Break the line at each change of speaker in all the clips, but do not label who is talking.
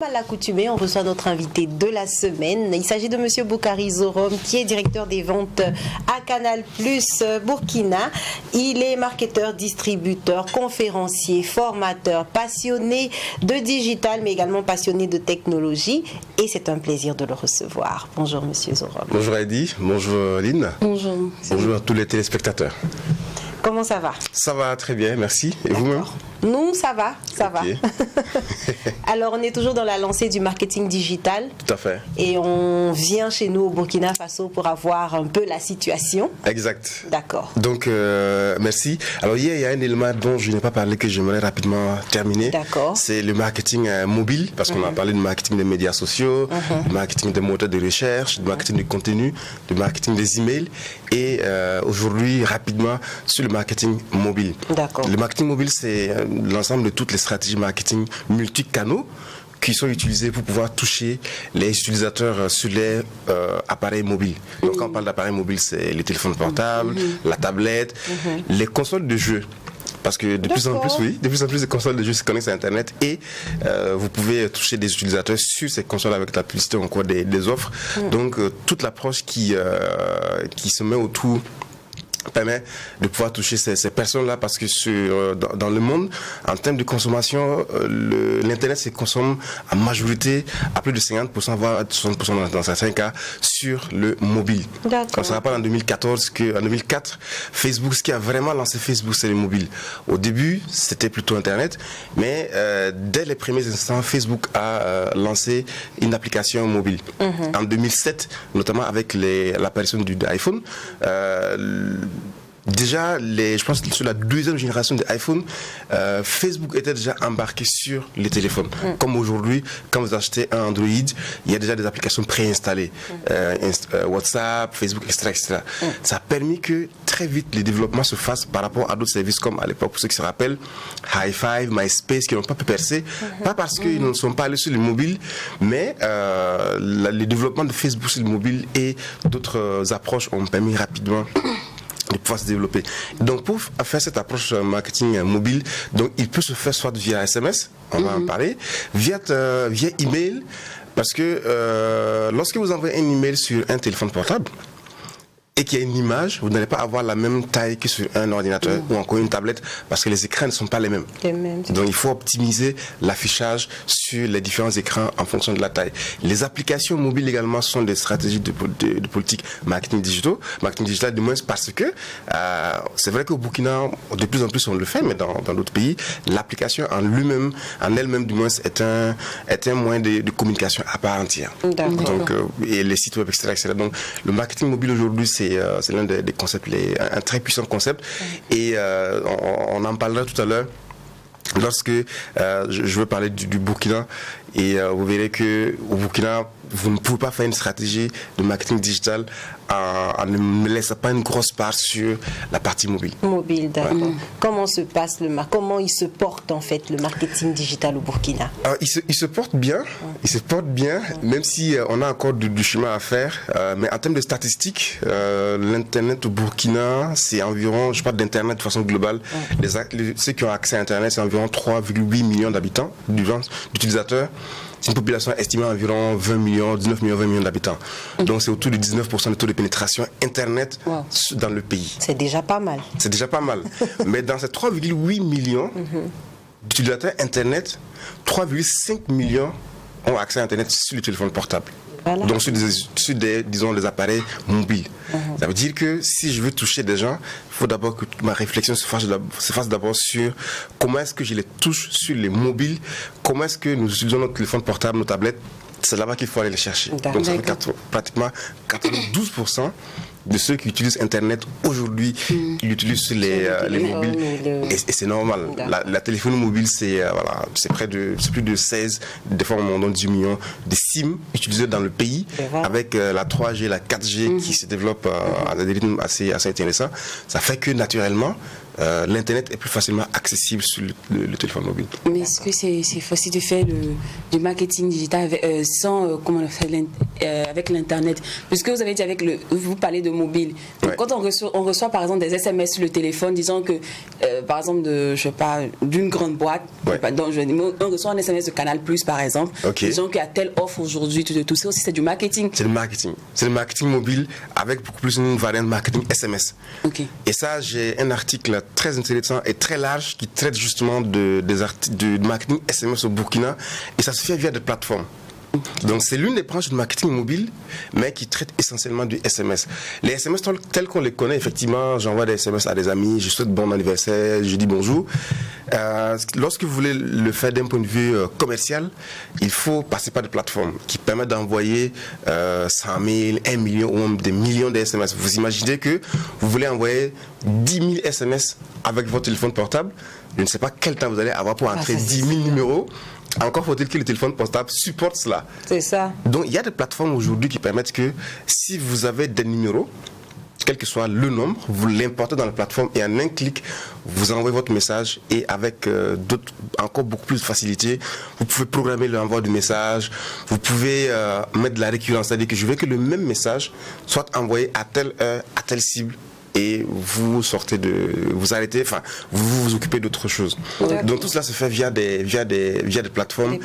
À l'accoutumée, on reçoit notre invité de la semaine. Il s'agit de Monsieur Boukari Zorom, qui est directeur des ventes à Canal Plus Burkina. Il est marketeur, distributeur, conférencier, formateur, passionné de digital, mais également passionné de technologie. Et c'est un plaisir de le recevoir. Bonjour Monsieur Zorom.
Bonjour Heidi, bonjour Lynn.
Bonjour.
Bonjour à tous les téléspectateurs.
Comment ça va?
Ça va très bien, merci. Et vous-même?
Nous, ça va. Alors, on est toujours dans la lancée du marketing digital.
Tout à fait.
Et on vient chez nous au Burkina Faso pour avoir un peu la situation.
Exact.
D'accord.
Donc, merci. Alors, hier, il y a un élément dont je n'ai pas parlé que j'aimerais rapidement terminer.
D'accord.
C'est le marketing mobile, parce qu'on a parlé du marketing des médias sociaux, du marketing des moteurs de recherche, du marketing du contenu, du marketing des emails. Et aujourd'hui, rapidement, sur le marketing mobile.
D'accord.
Le marketing mobile, c'est l'ensemble de toutes les stratégies marketing multicanaux qui sont utilisées pour pouvoir toucher les utilisateurs sur les appareils mobiles. Donc quand on parle d'appareils mobiles, c'est les téléphones portables, la tablette, les consoles de jeux. Parce que de plus en plus, les consoles de jeux se connectent à Internet et vous pouvez toucher des utilisateurs sur ces consoles avec la publicité ou encore des offres. Donc toute l'approche qui se met autour permet de pouvoir toucher ces personnes-là, parce que dans le monde, en termes de consommation, l'Internet se consomme en majorité à plus de 50%, voire 60% dans certains cas, sur le mobile. On se rappelle en 2004, Facebook, ce qui a vraiment lancé Facebook, c'est le mobile. Au début, c'était plutôt Internet, mais dès les premiers instants, Facebook a lancé une application mobile. En 2007, notamment avec l'apparition de l'iPhone, déjà, je pense que sur la deuxième génération de iPhone, Facebook était déjà embarqué sur les téléphones. Comme aujourd'hui, quand vous achetez un Android, il y a déjà des applications préinstallées. WhatsApp, Facebook, etc. Ça a permis que très vite les développements se fassent par rapport à d'autres services comme à l'époque, pour ceux qui se rappellent, Hi5, MySpace, qui n'ont pas pu percer. Pas parce qu'ils ne sont pas allés sur le mobile, mais le développement de Facebook sur le mobile et d'autres approches ont permis rapidement de pouvoir se développer. Donc pour faire cette approche marketing mobile, donc il peut se faire soit via SMS, on va en parler, via email, parce que lorsque vous envoyez un email sur un téléphone portable et qu'il y a une image, vous n'allez pas avoir la même taille que sur un ordinateur ou encore une tablette, parce que les écrans ne sont pas les mêmes. Donc il faut optimiser l'affichage sur les différents écrans en fonction de la taille. Les applications mobiles également sont des stratégies de politique marketing digital, du moins parce que c'est vrai qu'au Burkina, de plus en plus on le fait, mais dans d'autres pays, l'application en elle-même du moins est un moyen de communication à part entière. Donc et les sites web, etc. Donc le marketing mobile aujourd'hui, c'est l'un des concepts, un très puissant concept, et on en parlera tout à l'heure lorsque je veux parler du Burkina, et vous verrez qu'au Burkina, vous ne pouvez pas faire une stratégie de marketing digital en ne laissant pas une grosse part sur la partie mobile.
D'accord. Comment se passe comment il se porte en fait le marketing digital au Burkina?
Il se porte bien, même si on a encore du chemin à faire. Mais en termes de statistiques, l'internet au Burkina, c'est environ, je parle d'internet de façon globale, ceux qui ont accès à internet, c'est environ 3,8 millions d'habitants, d'utilisateurs. C'est une population estimée à environ 19 millions, 20 millions d'habitants. Donc c'est autour de 19% de taux de pénétration Internet dans le pays.
C'est déjà pas mal.
Mais dans ces 3,8 millions d'utilisateurs Internet, 3,5 millions ont accès à Internet sur le téléphone portable. Donc sur des appareils mobiles. Ça veut dire que si je veux toucher des gens, il faut d'abord que ma réflexion se fasse d'abord sur comment est-ce que je les touche sur les mobiles, comment est-ce que nous utilisons notre téléphone portable, nos tablettes. C'est là-bas qu'il faut aller les chercher. Donc ça fait pratiquement 92% de ceux qui utilisent Internet aujourd'hui, ils l'utilisent sur les mobiles. Et c'est normal. La téléphonie mobile, c'est plus de 16, des fois on donne 10 millions de SIM utilisés dans le pays, avec la 3G, la 4G qui se développe à des rythmes assez intéressants. Ça fait que naturellement, l'Internet est plus facilement accessible sur le téléphone mobile.
Mais est-ce que c'est facile de faire du marketing digital sans avec l'Internet. Puisque vous avez dit vous parlez de mobile. Donc, quand on reçoit par exemple des SMS sur le téléphone disant que, par exemple, d'une grande boîte, on reçoit un SMS de Canal+, par exemple, disant qu'il y a telle offre aujourd'hui, tout ça aussi, c'est du marketing.
C'est le marketing. C'est le marketing mobile avec beaucoup plus une variante marketing SMS. Et ça, j'ai un article très intéressant et très large qui traite justement de marketing SMS au Burkina, et ça se fait via des plateformes. Donc c'est l'une des branches du marketing mobile, mais qui traite essentiellement du SMS. Les SMS tels qu'on les connaît, effectivement, j'envoie des SMS à des amis, je souhaite bon anniversaire, je dis bonjour. Lorsque vous voulez le faire d'un point de vue commercial, il faut passer par des plateformes qui permettent d'envoyer 100 000, 1 million ou même des millions de SMS. Vous imaginez que vous voulez envoyer 10 000 SMS avec votre téléphone portable, je ne sais pas quel temps vous allez avoir pour entrer 10 000 numéros. Encore faut-il que le téléphone portable supporte cela.
C'est ça.
Donc il y a des plateformes aujourd'hui qui permettent que si vous avez des numéros, quel que soit le nombre, vous l'importez dans la plateforme et en un clic, vous envoyez votre message, et avec encore beaucoup plus de facilité, vous pouvez programmer l'envoi du message, vous pouvez mettre de la récurrence, c'est-à-dire que je veux que le même message soit envoyé à telle heure, à telle cible, et vous arrêtez, enfin, vous vous occupez d'autre chose. Donc tout cela se fait via des plateformes.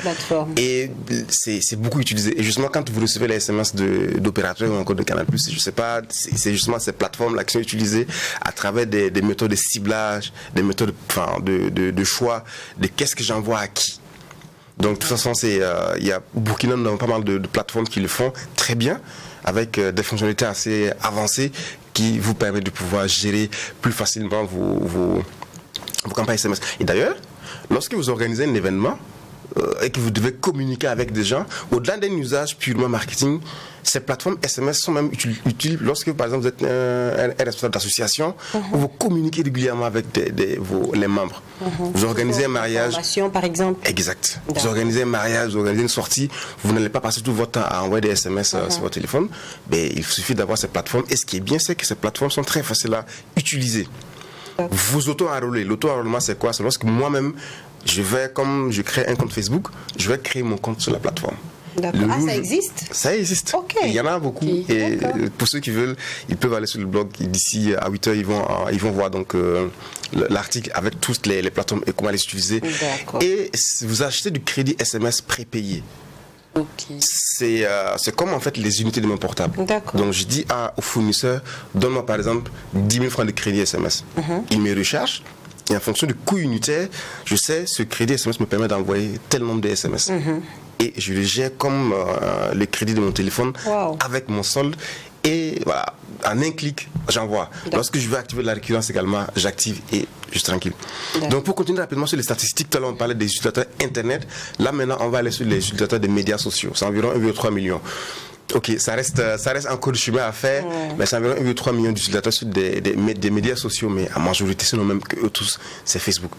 Et c'est beaucoup utilisé. Et justement, quand vous recevez les SMS d'opérateurs ou encore de Canal+, je sais pas, c'est justement ces plateformes-là qui sont utilisées à travers des méthodes de ciblage, des méthodes de choix, de qu'est-ce que j'envoie à qui. Donc de toute façon, il y a au Burkina, nous avons pas mal de plateformes qui le font très bien, avec des fonctionnalités assez avancées qui vous permettent de pouvoir gérer plus facilement vos campagnes SMS. Et d'ailleurs, lorsque vous organisez un événement et que vous devez communiquer avec des gens, au-delà d'un usage purement marketing, ces plateformes SMS sont même utiles lorsque, par exemple, vous êtes un responsable d'association, où vous communiquez régulièrement avec les membres. Vous organisez un mariage.
Par exemple.
Exact. Vous organisez un mariage, vous organisez une sortie, vous n'allez pas passer tout votre temps à envoyer des SMS sur votre téléphone, mais il suffit d'avoir ces plateformes. Et ce qui est bien, c'est que ces plateformes sont très faciles à utiliser. Vous auto-enrôlez. L'auto-enrôlement, c'est quoi? C'est lorsque moi-même, comme je crée un compte Facebook, je vais créer mon compte sur la plateforme.
D'accord. Ça existe?
Ça existe. Il y en a beaucoup. Et pour ceux qui veulent, ils peuvent aller sur le blog. D'ici à 8h, ils vont voir donc l'article avec toutes les plateformes et comment les utiliser. Et vous achetez du crédit SMS prépayé. C'est comme en fait les unités de mon portable. Donc je dis au fournisseur, donne-moi par exemple 10 000 francs de crédit SMS. Il me recharge. Et en fonction du coût unitaire, je sais ce crédit SMS me permet d'envoyer tel nombre de SMS. Et je le gère comme le crédit de mon téléphone avec mon solde. Et voilà, en un clic, j'envoie. Lorsque je veux activer de la récurrence également, j'active et je suis tranquille. Donc pour continuer rapidement sur les statistiques, tout à l'heure on parlait des utilisateurs Internet. Là maintenant, on va aller sur les utilisateurs des médias sociaux. C'est environ 1,3 million. Ok, ça reste encore du chemin à faire, mais c'est environ 1,3 million d'utilisateurs sur des médias sociaux, mais en majorité, sinon même que eux tous, c'est Facebook.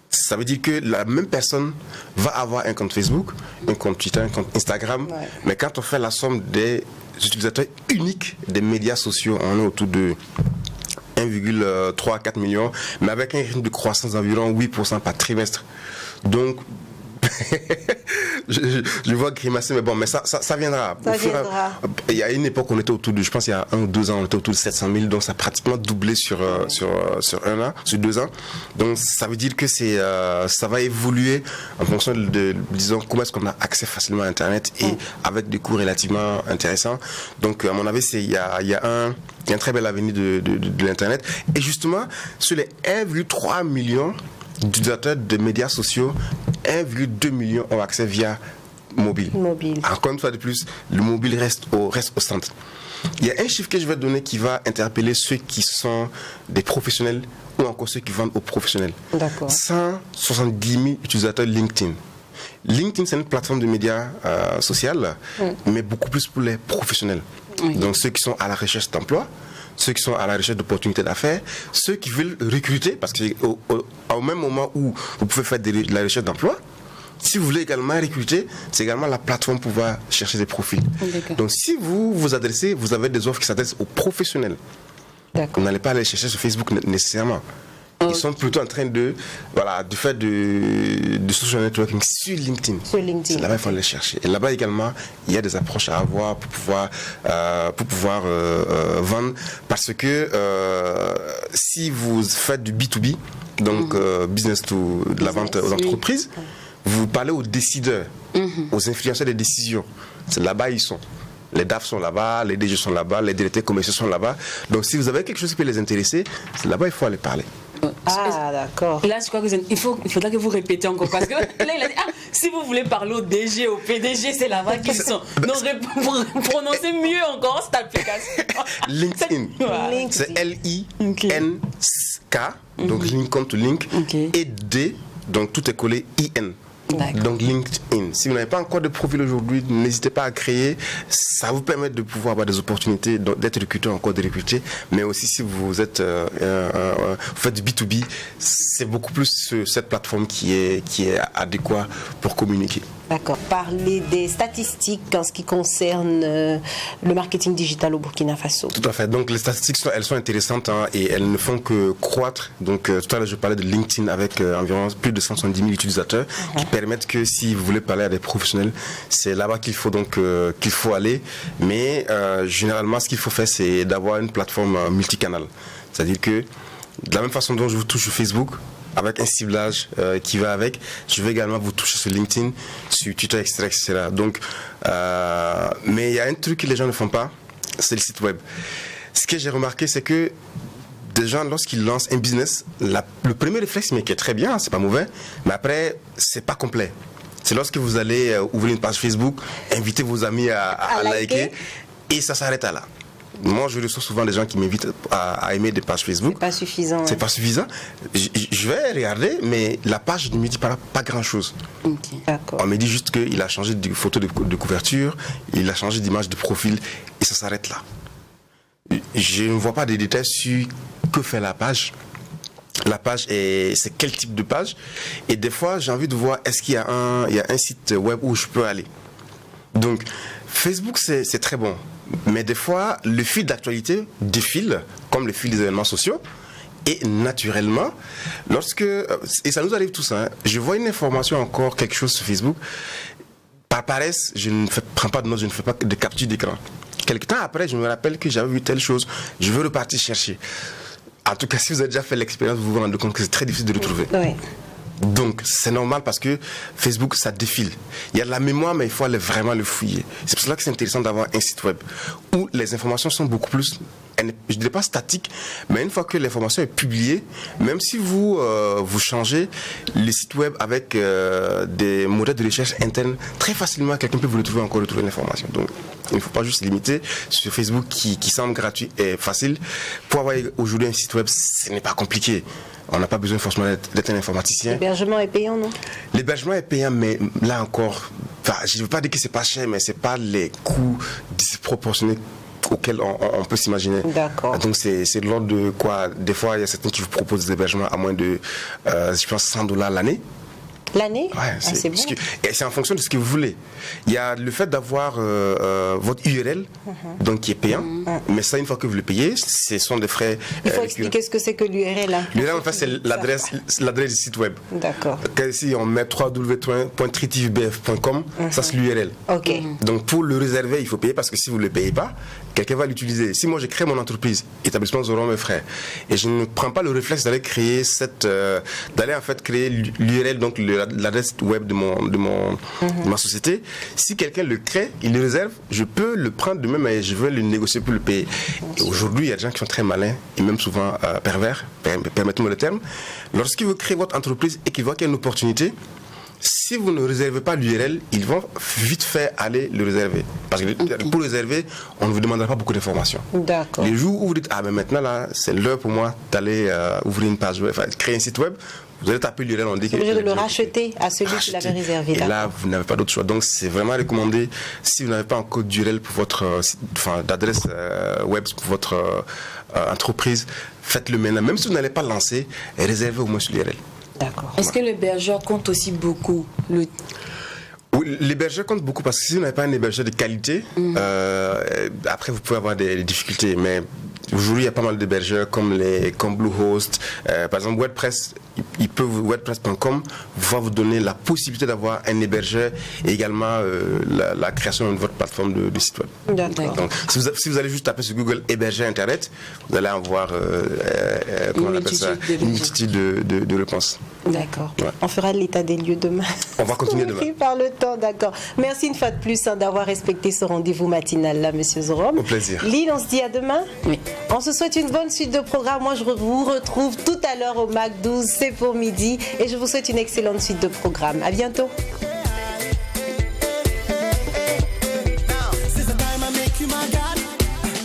Ça veut dire que la même personne va avoir un compte Facebook, un compte Twitter, un compte Instagram, mais quand on fait la somme des utilisateurs uniques des médias sociaux, on est autour de 1,3 à 4 millions, mais avec un rythme de croissance d'environ 8% par trimestre. Donc, je vois grimacer, mais bon, mais ça viendra. Il y a une époque, on était autour de, je pense, il y a 1 ou 2 ans, on était autour de 700 000, donc ça a pratiquement doublé sur 1 an, sur 2 ans. Donc ça veut dire que ça va évoluer en fonction de disons, comment est-ce qu'on a accès facilement à Internet et avec des coûts relativement intéressants. Donc à mon avis, il y a un très bel avenir de l'Internet. Et justement, sur les 1,3 million d'utilisateurs de médias sociaux, 1,2 million ont accès via mobile. Encore une fois de plus, le mobile reste au centre. Il y a un chiffre que je vais donner qui va interpeller ceux qui sont des professionnels ou encore ceux qui vendent aux professionnels. 170 000 utilisateurs LinkedIn. LinkedIn, c'est une plateforme de médias sociales, mais beaucoup plus pour les professionnels. Donc ceux qui sont à la recherche d'emploi, ceux qui sont à la recherche d'opportunités d'affaires, ceux qui veulent recruter, parce qu'au même moment où vous pouvez faire de la recherche d'emploi, si vous voulez également recruter, c'est également la plateforme pour pouvoir chercher des profils. Donc si vous adressez, vous avez des offres qui s'adressent aux professionnels. Vous n'allez pas aller chercher sur Facebook nécessairement. Ils sont plutôt en train de faire du social networking sur LinkedIn. C'est là-bas, il faut les chercher. Et là-bas également, il y a des approches à avoir pour pouvoir vendre. Parce que si vous faites du B2B, donc business to de la vente aux entreprises, vous parlez aux décideurs, aux influenceurs des décisions. C'est là-bas ils sont. Les DAF sont là-bas, les DG sont là-bas, les directeurs commerciaux sont là-bas. Donc si vous avez quelque chose qui peut les intéresser, c'est là-bas il faut aller parler.
Ah, d'accord.
Là, je crois il faudra que vous répétez encore. Parce que là, il a dit, si vous voulez parler au DG, au PDG, c'est là-bas qu'ils sont. Donc, prononcez mieux encore cette application.
LinkedIn. C'est L-I-N-K. Donc, link comme to link. Et D, donc tout est collé I-N. Donc LinkedIn. Si vous n'avez pas encore de profil aujourd'hui, n'hésitez pas à créer. Ça vous permet de pouvoir avoir des opportunités d'être recruté, encore de recruter. Mais aussi si vous êtes vous faites du B2B, c'est beaucoup plus cette plateforme qui est adéquate pour communiquer.
D'accord. Parler des statistiques en ce qui concerne le marketing digital au Burkina Faso.
Tout à fait. Donc les statistiques, elles sont intéressantes et elles ne font que croître. Donc tout à l'heure, je parlais de LinkedIn avec environ plus de 170 000 utilisateurs qui permettent que si vous voulez parler à des professionnels, c'est là-bas qu'il faut aller. Mais généralement, ce qu'il faut faire, c'est d'avoir une plateforme multicanal. C'est-à-dire que de la même façon dont je vous touche sur Facebook, avec un ciblage qui va avec, je vais également vous toucher sur LinkedIn, sur Twitter, etc. Donc, mais il y a un truc que les gens ne font pas, c'est le site web. Ce que j'ai remarqué, c'est que des gens, lorsqu'ils lancent un business, le premier réflexe, mais qui est très bien, c'est pas mauvais, mais après, c'est pas complet. C'est lorsque vous allez ouvrir une page Facebook, inviter vos amis à liker, et ça s'arrête à là. Moi, je reçois souvent des gens qui m'invitent à aimer des pages Facebook.
C'est pas suffisant.
C'est pas suffisant. Je vais regarder, mais la page ne me dit pas grand-chose.
D'accord.
On me dit juste qu'il a changé de photo de couverture, il a changé d'image de profil, et ça s'arrête là. Je ne vois pas de détails sur que fait la page. La page, c'est quel type de page. Et des fois, j'ai envie de voir, est-ce qu'il y a un site web où je peux aller. Donc, Facebook, c'est très bon. Mais des fois, le fil d'actualité défile, comme le fil des événements sociaux. Et naturellement, et ça nous arrive tous, je vois une information encore, quelque chose sur Facebook, par paresse, je ne prends pas de notes, je ne fais pas de capture d'écran. Quelque temps après, je me rappelle que j'avais vu telle chose, je veux repartir chercher. En tout cas, si vous avez déjà fait l'expérience, vous vous rendez compte que c'est très difficile de retrouver.
Oui.
Donc, c'est normal parce que Facebook, ça défile. Il y a de la mémoire, mais il faut aller vraiment le fouiller. C'est pour cela que c'est intéressant d'avoir un site web où les informations sont beaucoup plus, je ne dirais pas statiques, mais une fois que l'information est publiée, même si vous changez le site web avec des modèles de recherche internes, très facilement, quelqu'un peut vous retrouver l'information. Donc, il ne faut pas juste se limiter sur Facebook qui semble gratuit et facile. Pour avoir aujourd'hui un site web, ce n'est pas compliqué. On n'a pas besoin forcément d'être un informaticien.
L'hébergement est payant, non? L'hébergement
est payant, mais là encore, je ne veux pas dire que c'est pas cher, mais c'est pas les coûts disproportionnés auxquels on peut s'imaginer.
D'accord.
Donc c'est de l'ordre de quoi? Des fois, il y a certains qui vous proposent des hébergements à moins de, je pense, $100 l'année.
L'année?
Ouais,
c'est bon.
Et c'est en fonction de ce que vous voulez. Il y a le fait d'avoir votre URL, donc qui est payant, mais ça, une fois que vous le payez, ce sont des frais.
Il faut expliquer ce que c'est que l'URL.
L'URL, en fait, c'est l'adresse du site web.
D'accord.
Si on met www.tritivbf.com, ça c'est l'URL.
Ok.
Donc pour le réserver, il faut payer parce que si vous ne le payez pas, quelqu'un va l'utiliser. Si moi j'ai créé mon entreprise, établissement Zoran mes frères, et je ne prends pas le réflexe d'aller créer d'aller en fait créer l'URL, donc l'adresse web de ma société. Si quelqu'un le crée, il le réserve, je peux le prendre de même et je veux le négocier pour le payer. Et aujourd'hui, il y a des gens qui sont très malins et même souvent pervers, permettez-moi le terme. Lorsqu'ils veulent créer votre entreprise et qu'ils voient qu'il y a une opportunité, si vous ne réservez pas l'URL, ils vont vite faire aller le réserver. Parce que pour réserver, on ne vous demandera pas beaucoup d'informations.
D'accord.
Les jours où vous dites, mais maintenant là, c'est l'heure pour moi d'aller ouvrir une page web, créer un site web, vous allez taper l'URL, on dit que...
Vous allez le racheter à celui qui l'avait réservé.
Et là, vous n'avez pas d'autre choix. Donc, c'est vraiment recommandé, si vous n'avez pas encore d'URL pour votre d'adresse web pour votre entreprise, faites-le maintenant. Même si vous n'allez pas lancer, réservez au moins sur l'URL.
D'accord.
Est-ce que l'hébergeur compte aussi beaucoup? Oui,
l'hébergeur compte beaucoup parce que si vous n'avez pas un hébergeur de qualité, après vous pouvez avoir des difficultés. Mais aujourd'hui, il y a pas mal d'hébergeurs comme Bluehost. Par exemple, WordPress.com va vous donner la possibilité d'avoir un hébergeur et également la création de votre plateforme de site web.
D'accord.
Donc, si vous allez juste taper sur Google hébergeur Internet, vous allez avoir une multitude de réponses.
D'accord.
Ouais.
On fera l'état des lieux demain.
On va continuer demain.
Par le temps, d'accord. Merci une fois de plus d'avoir respecté ce rendez-vous matinal là, Monsieur Zorom.
Au plaisir.
Lynn, on se dit à demain.
Oui.
On se souhaite une bonne suite de programme. Moi, je vous retrouve tout à l'heure au Mac 12, c'est pour midi. Et je vous souhaite une excellente suite de programme. À bientôt.